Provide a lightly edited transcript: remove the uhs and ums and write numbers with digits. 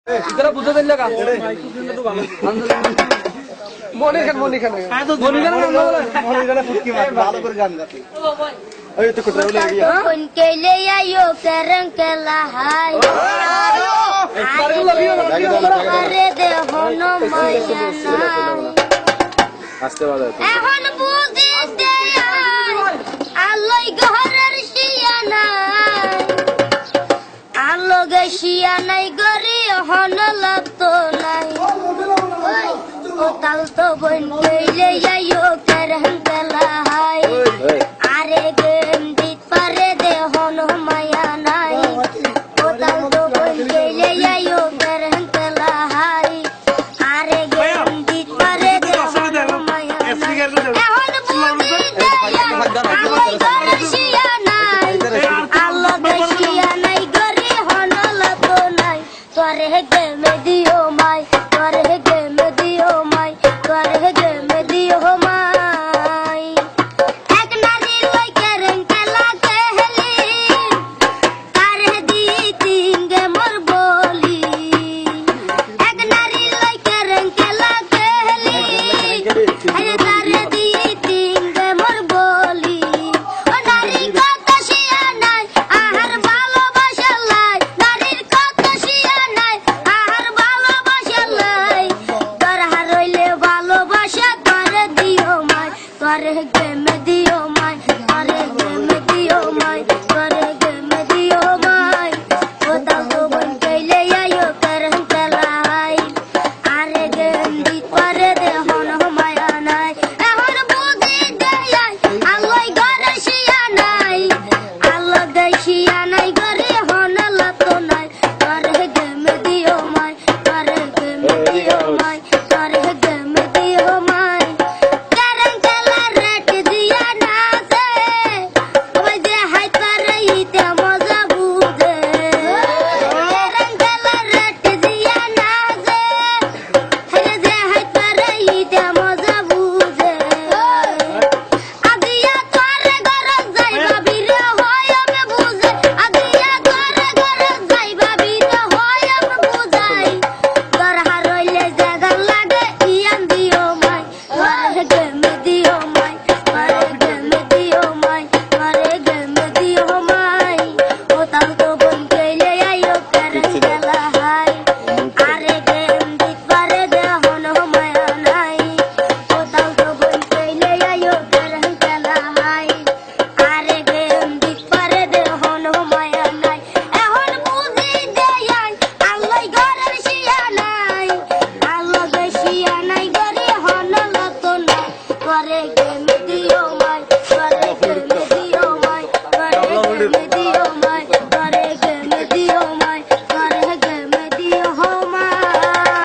ইতারা বুঝতে দিল লাগা মনে খান ফুটকি মার ভালো করে গান গাতে ওই তো কোটরা বলে গিয়া কোন কেলে আইও করং কেলা হাই আরে দে হনো মায়া নাই আস্তে বাজা এখন বুঝিস দে আল্লাহ ঘরের শিয়া নাই আল্লাহ গে শিয়া নাই গরি হন লাগতো নাই ও তাল তো বন কেলে আইও করং কেলা হাই আরে গেম দিত পারে দে হনো মায়া নাই ও তাল তো বন কেলে আইও করং কেলা হাই আরে গেম দিত পারে দে হনো মায়া নাই এখন বুঝি দে আল্লাহ ঘরে শিয়া নাই আল্লাহ গে শিয়া নাই গরি হনো লাগতো নাই তোরে গেম দিও মাই তোরে গেম দিও মাই তোরে